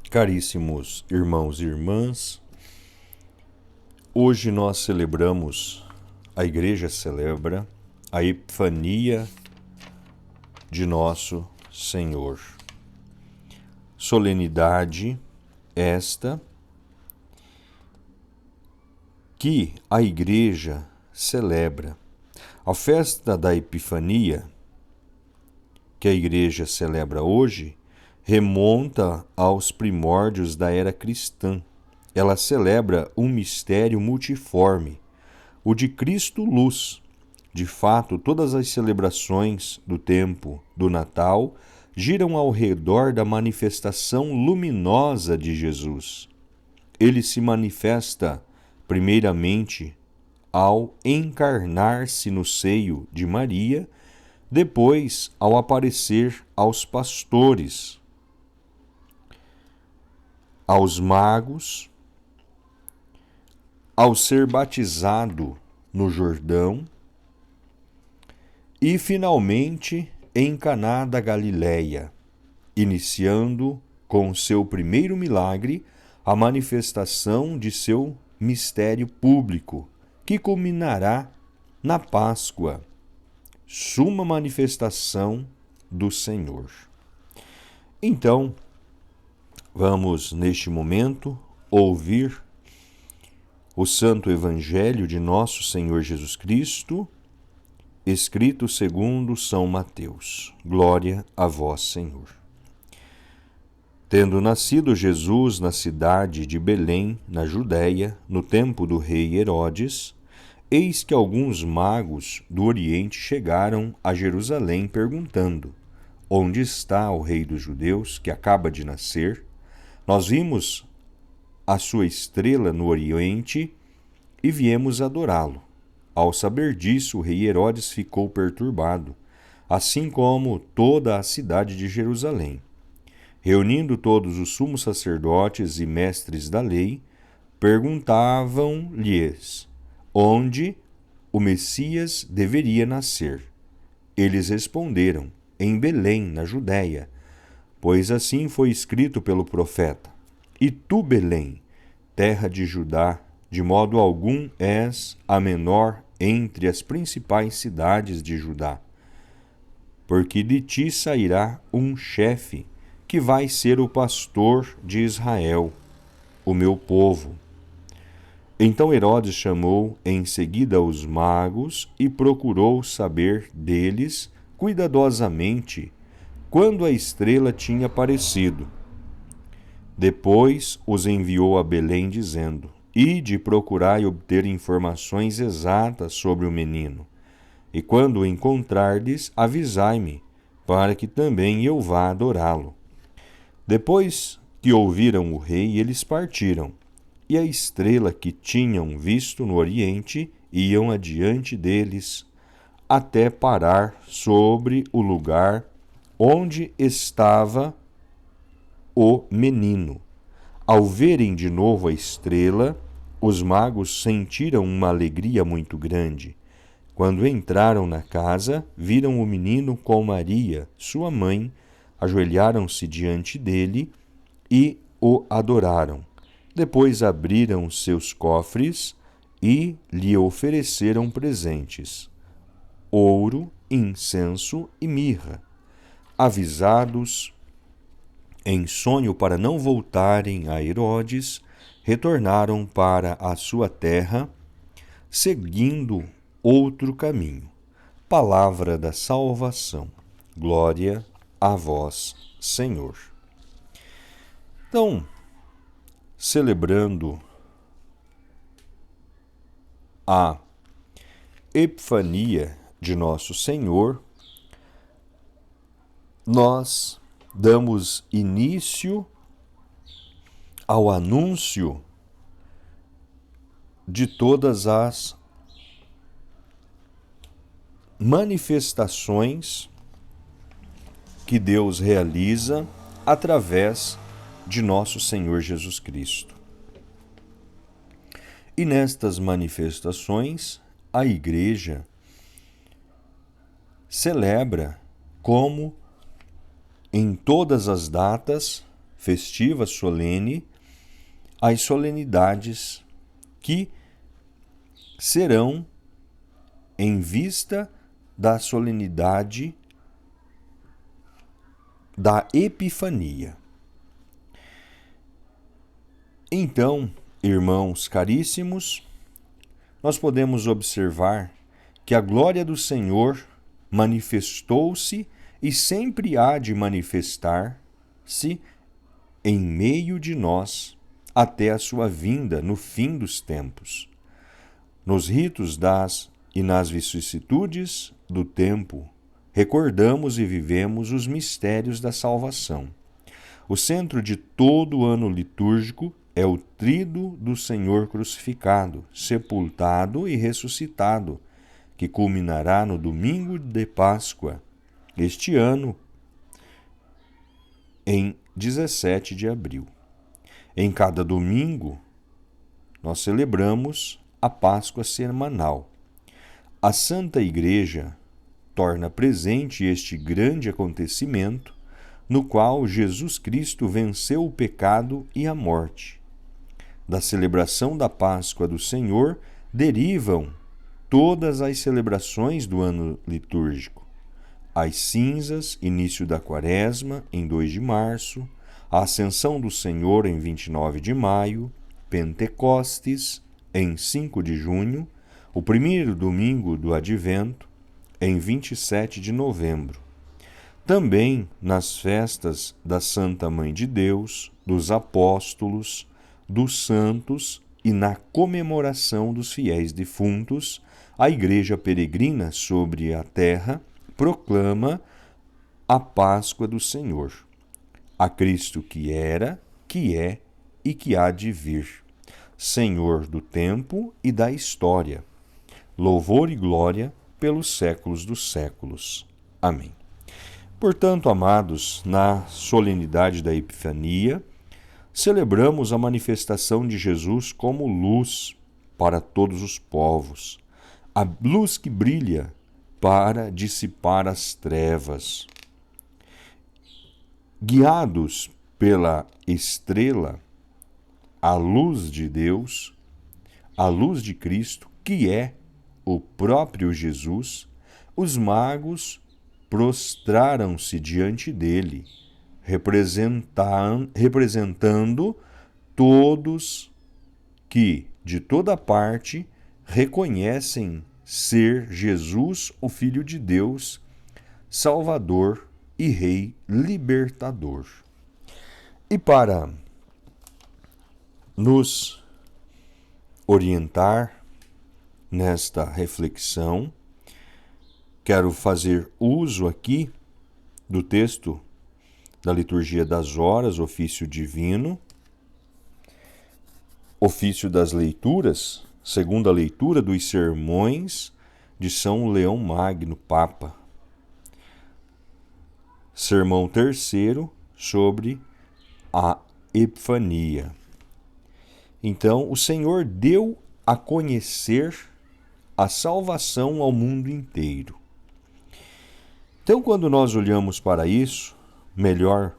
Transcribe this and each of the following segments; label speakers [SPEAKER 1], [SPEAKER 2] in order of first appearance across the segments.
[SPEAKER 1] Caríssimos irmãos e irmãs, hoje nós celebramos, a Igreja celebra a Epifania de Nosso Senhor. Solenidade esta que a Igreja celebra. A festa da Epifania, que a Igreja celebra hoje, remonta aos primórdios da era cristã. Ela celebra um mistério multiforme, o de Cristo Luz. De fato, todas as celebrações do tempo do Natal giram ao redor da manifestação luminosa de Jesus. Ele se manifesta, primeiramente, ao encarnar-se no seio de Maria, depois ao aparecer aos pastores, aos magos, ao ser batizado no Jordão e, finalmente, em Caná da Galileia, iniciando com seu primeiro milagre a manifestação de seu mistério público, que culminará na Páscoa, suma manifestação do Senhor. Então, vamos, neste momento, ouvir o Santo Evangelho de Nosso Senhor Jesus Cristo, escrito segundo São Mateus. Glória a vós, Senhor. Tendo nascido Jesus na cidade de Belém, na Judéia, no tempo do rei Herodes, eis que alguns magos do Oriente chegaram a Jerusalém perguntando: onde está o rei dos judeus que acaba de nascer? Nós vimos a sua estrela no Oriente e viemos adorá-lo. Ao saber disso, o rei Herodes ficou perturbado, assim como toda a cidade de Jerusalém. Reunindo todos os sumos sacerdotes e mestres da lei, perguntavam-lhes onde o Messias deveria nascer. Eles responderam: em Belém, na Judéia, pois assim foi escrito pelo profeta: e tu, Belém, terra de Judá, de modo algum és a menor entre as principais cidades de Judá, porque de ti sairá um chefe que vai ser o pastor de Israel, o meu povo. Então Herodes chamou em seguida os magos e procurou saber deles cuidadosamente quando a estrela tinha aparecido. Depois os enviou a Belém, dizendo: ide procurai obter informações exatas sobre o menino, e quando o encontrardes, avisai-me, para que também eu vá adorá-lo. Depois que ouviram o rei, eles partiram, e a estrela que tinham visto no Oriente iam adiante deles, até parar sobre o lugar onde estava o menino. Ao verem de novo a estrela, os magos sentiram uma alegria muito grande. Quando entraram na casa, viram o menino com Maria, sua mãe, ajoelharam-se diante dele e o adoraram. Depois abriram seus cofres e lhe ofereceram presentes: ouro, incenso e mirra. Avisados em sonho para não voltarem a Herodes, retornaram para a sua terra, seguindo outro caminho. Palavra da salvação. Glória a vós, Senhor. Então, celebrando a Epifania de Nosso Senhor, nós damos início ao anúncio de todas as manifestações que Deus realiza através de nosso Senhor Jesus Cristo. E nestas manifestações, a Igreja celebra, como em todas as datas, festiva solene as solenidades que serão em vista da solenidade da Epifania. Então, irmãos caríssimos, nós podemos observar que a glória do Senhor manifestou-se e sempre há de manifestar-se em meio de nós até a sua vinda no fim dos tempos. Nos ritos e nas vicissitudes do tempo, recordamos e vivemos os mistérios da salvação. O centro de todo o ano litúrgico é o tríduo do Senhor crucificado, sepultado e ressuscitado, que culminará no domingo de Páscoa, este ano, em 17 de abril. Em cada domingo, nós celebramos a Páscoa semanal. A Santa Igreja torna presente este grande acontecimento no qual Jesus Cristo venceu o pecado e a morte. Da celebração da Páscoa do Senhor derivam todas as celebrações do ano litúrgico. As cinzas, início da Quaresma, em 2 de março, a Ascensão do Senhor, em 29 de maio, Pentecostes, em 5 de junho, o primeiro domingo do Advento, em 27 de novembro. Também nas festas da Santa Mãe de Deus, dos apóstolos, dos santos e na comemoração dos fiéis defuntos, a Igreja peregrina sobre a terra proclama a Páscoa do Senhor, a Cristo que era, que é e que há de vir, Senhor do tempo e da história. Louvor e glória pelos séculos dos séculos. Amém. Portanto, amados, na solenidade da Epifania, celebramos a manifestação de Jesus como luz para todos os povos, a luz que brilha para dissipar as trevas. Guiados pela estrela, a luz de Deus, a luz de Cristo, que é o próprio Jesus, os magos prostraram-se diante dele, representando todos que, de toda parte, reconhecem ser Jesus, o Filho de Deus, Salvador e Rei libertador. E para nos orientar nesta reflexão, quero fazer uso aqui do texto da Liturgia das Horas, ofício divino, ofício das leituras, segunda leitura dos sermões de São Leão Magno, Papa. Sermão terceiro sobre a Epifania. Então, o Senhor deu a conhecer a salvação ao mundo inteiro. Então, quando nós olhamos para isso, melhor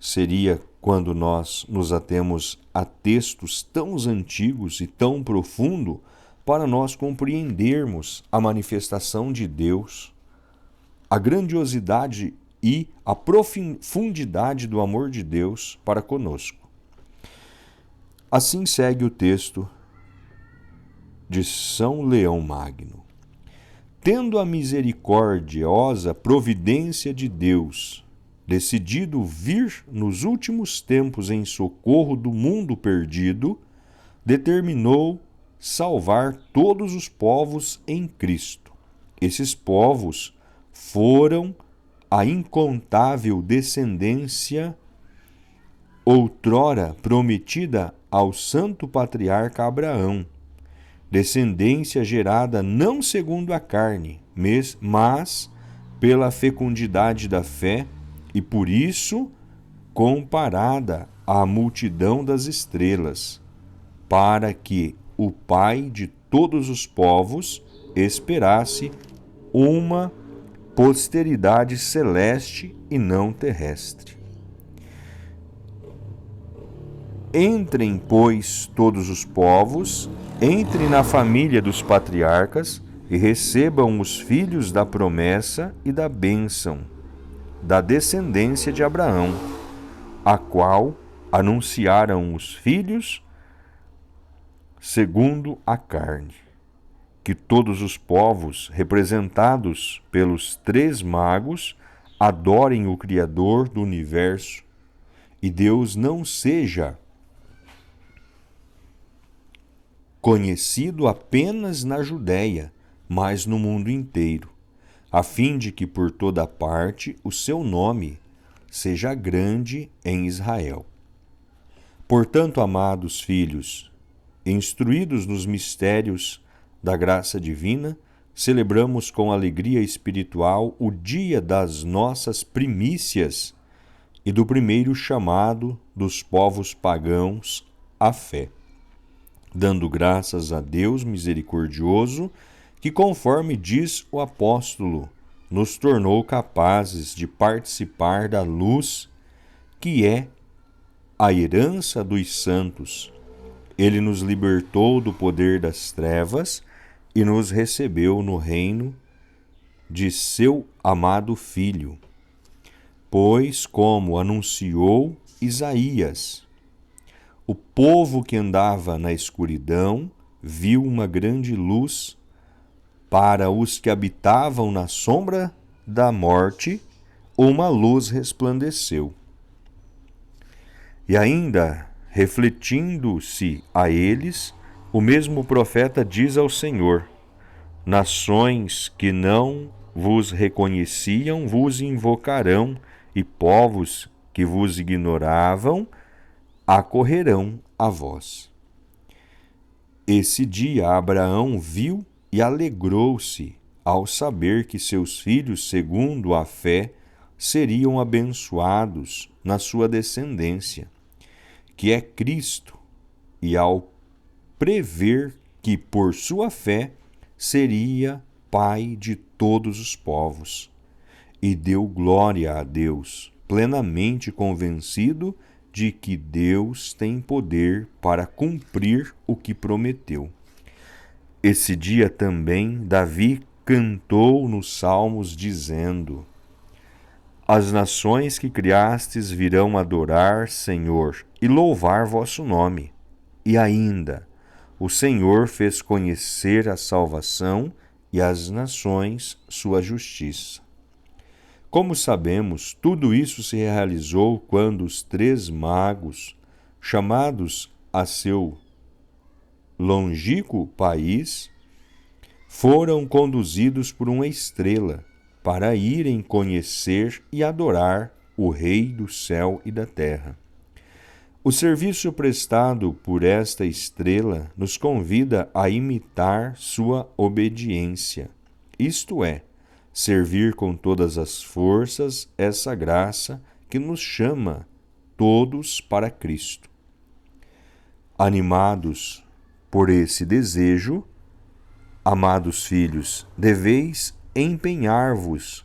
[SPEAKER 1] seria quando nós nos atemos a textos tão antigos e tão profundos para nós compreendermos a manifestação de Deus, a grandiosidade e a profundidade do amor de Deus para conosco. Assim segue o texto de São Leão Magno. Tendo a misericordiosa providência de Deus decidido vir nos últimos tempos em socorro do mundo perdido, determinou salvar todos os povos em Cristo. Esses povos foram a incontável descendência outrora prometida ao santo patriarca Abraão, descendência gerada não segundo a carne, mas pela fecundidade da fé e por isso comparada à multidão das estrelas, para que o Pai de todos os povos esperasse uma posteridade celeste e não terrestre. Entrem, pois, todos os povos, entrem na família dos patriarcas e recebam os filhos da promessa e da bênção, da descendência de Abraão, a qual anunciaram os filhos segundo a carne. Que todos os povos, representados pelos 3 magos, adorem o Criador do universo, e Deus não seja conhecido apenas na Judéia, mas no mundo inteiro, a fim de que por toda parte o seu nome seja grande em Israel. Portanto, amados filhos, instruídos nos mistérios da graça divina, celebramos com alegria espiritual o dia das nossas primícias e do primeiro chamado dos povos pagãos à fé, dando graças a Deus misericordioso, que, conforme diz o apóstolo, nos tornou capazes de participar da luz que é a herança dos santos. Ele nos libertou do poder das trevas e nos recebeu no reino de seu amado Filho. Pois, como anunciou Isaías, o povo que andava na escuridão viu uma grande luz. Para os que habitavam na sombra da morte, uma luz resplandeceu. E ainda, refletindo-se a eles, o mesmo profeta diz ao Senhor: nações que não vos reconheciam vos invocarão, e povos que vos ignoravam acorrerão a vós. Esse dia Abraão viu e alegrou-se ao saber que seus filhos, segundo a fé, seriam abençoados na sua descendência, que é Cristo, e ao prever que por sua fé seria Pai de todos os povos. E deu glória a Deus, plenamente convencido de que Deus tem poder para cumprir o que prometeu. Esse dia também Davi cantou nos Salmos, dizendo: as nações que criastes virão adorar, Senhor, e louvar vosso nome. E ainda, o Senhor fez conhecer a salvação e as nações sua justiça. Como sabemos, tudo isso se realizou quando os 3 magos, chamados a seu longínquo país, foram conduzidos por uma estrela para irem conhecer e adorar o Rei do céu e da terra. O serviço prestado por esta estrela nos convida a imitar sua obediência, isto é, servir com todas as forças essa graça que nos chama todos para Cristo. Animados por esse desejo, amados filhos, deveis empenhar-vos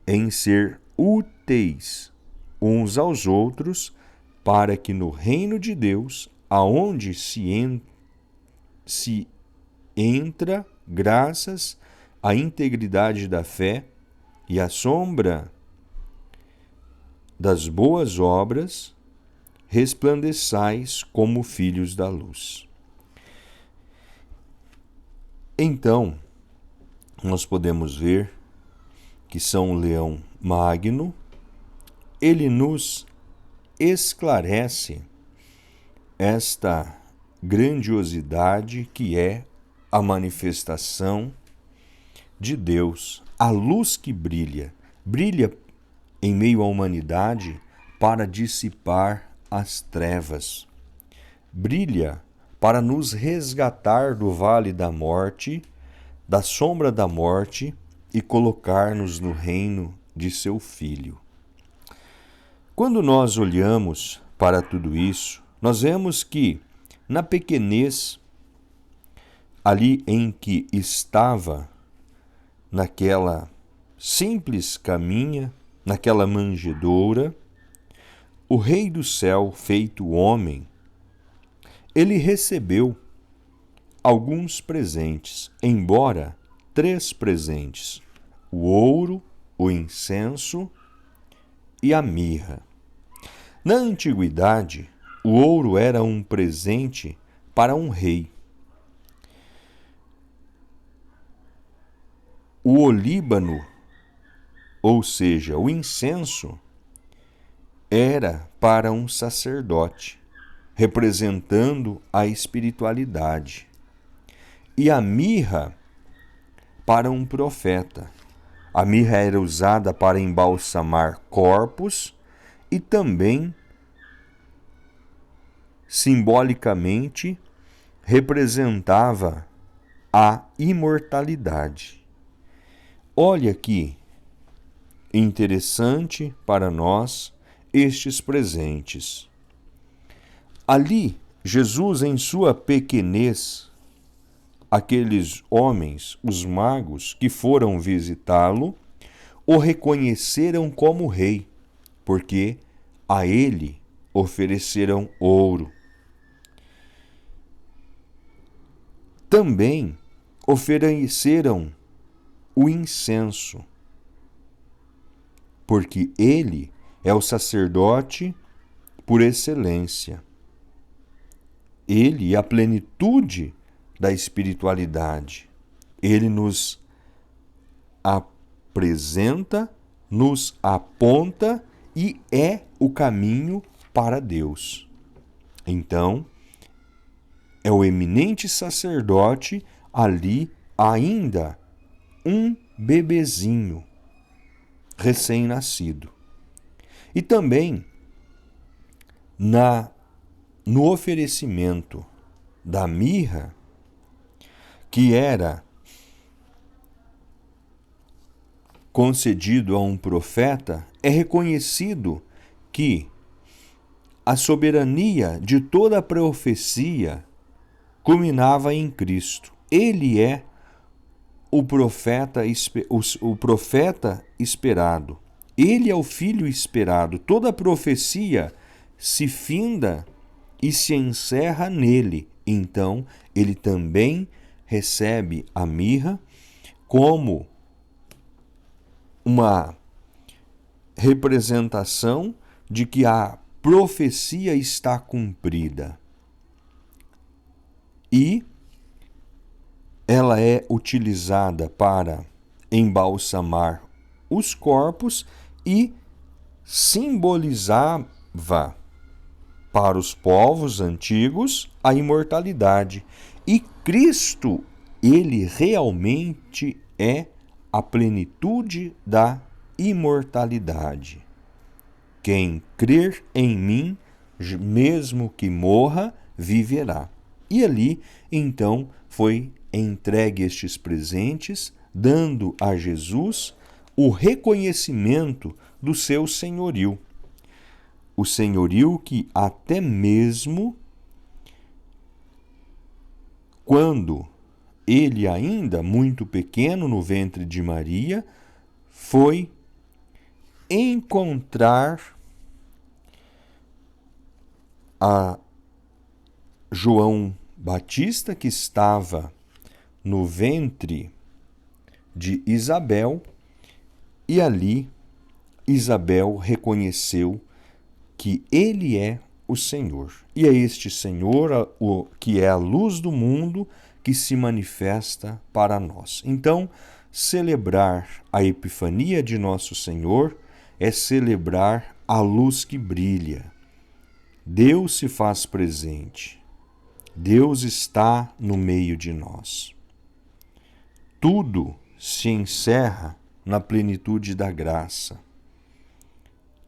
[SPEAKER 1] em ser úteis uns aos outros, para que no reino de Deus, aonde se entra graças à integridade da fé e à sombra das boas obras, resplandeçais como filhos da luz. Então, nós podemos ver que São Leão Magno, ele nos esclarece esta grandiosidade que é a manifestação de Deus, a luz que brilha em meio à humanidade para dissipar as trevas, brilha para nos resgatar do vale da morte, da sombra da morte e colocar-nos no reino de seu Filho. Quando nós olhamos para tudo isso, nós vemos que, na pequenez, ali em que estava, naquela simples caminha, naquela manjedoura, o Rei do céu feito homem ele recebeu alguns presentes, embora 3 presentes: o ouro, o incenso e a mirra. Na antiguidade, o ouro era um presente para um rei. O olíbano, ou seja, o incenso, era para um sacerdote, representando a espiritualidade. E a mirra para um profeta. A mirra era usada para embalsamar corpos e também, simbolicamente, representava a imortalidade. Olha aqui, interessante para nós estes presentes. Ali, Jesus, em sua pequenez, aqueles homens, os magos, que foram visitá-lo, o reconheceram como rei, porque a ele ofereceram ouro. Também ofereceram o incenso, porque ele é o sacerdote por excelência. Ele é a plenitude da espiritualidade. Ele nos apresenta, nos aponta e é o caminho para Deus. Então, é o eminente sacerdote ali, ainda um bebezinho, recém-nascido. E também no oferecimento da mirra, que era concedido a um profeta, é reconhecido que a soberania de toda a profecia culminava em Cristo. Ele é o profeta esperado. Ele é o Filho esperado. Toda a profecia se finda e se encerra nele. Então, ele também recebe a mirra como uma representação de que a profecia está cumprida. E ela é utilizada para embalsamar os corpos e simbolizava para os povos antigos a imortalidade. E Cristo, ele realmente é a plenitude da imortalidade. Quem crer em mim, mesmo que morra, viverá. E ali, então, foi entregue estes presentes, dando a Jesus o reconhecimento do seu senhorio. O senhorio que até mesmo quando ele, ainda muito pequeno no ventre de Maria, foi encontrar a João Batista, que estava no ventre de Isabel, e ali Isabel reconheceu que ele é o Senhor. E é este Senhor que é a luz do mundo que se manifesta para nós. Então, celebrar a Epifania de Nosso Senhor é celebrar a luz que brilha. Deus se faz presente. Deus está no meio de nós. Tudo se encerra na plenitude da graça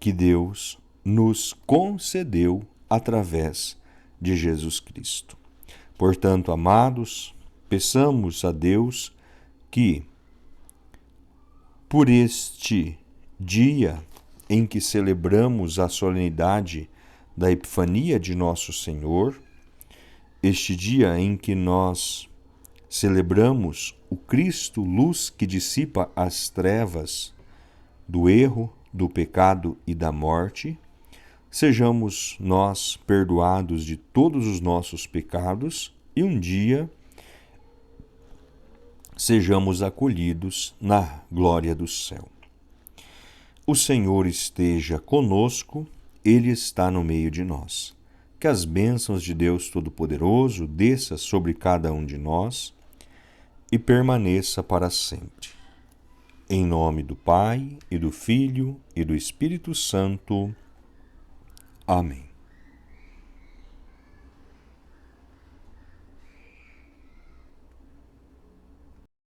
[SPEAKER 1] que Deus nos concedeu através de Jesus Cristo. Portanto, amados, peçamos a Deus que, por este dia em que celebramos a solenidade da Epifania de Nosso Senhor, este dia em que nós celebramos o Cristo, luz que dissipa as trevas do erro, do pecado e da morte, sejamos nós perdoados de todos os nossos pecados e um dia sejamos acolhidos na glória do céu. O Senhor esteja conosco, Ele está no meio de nós. Que as bênçãos de Deus Todo-Poderoso desça sobre cada um de nós e permaneça para sempre. Em nome do Pai, e do Filho, e do Espírito Santo. Amém.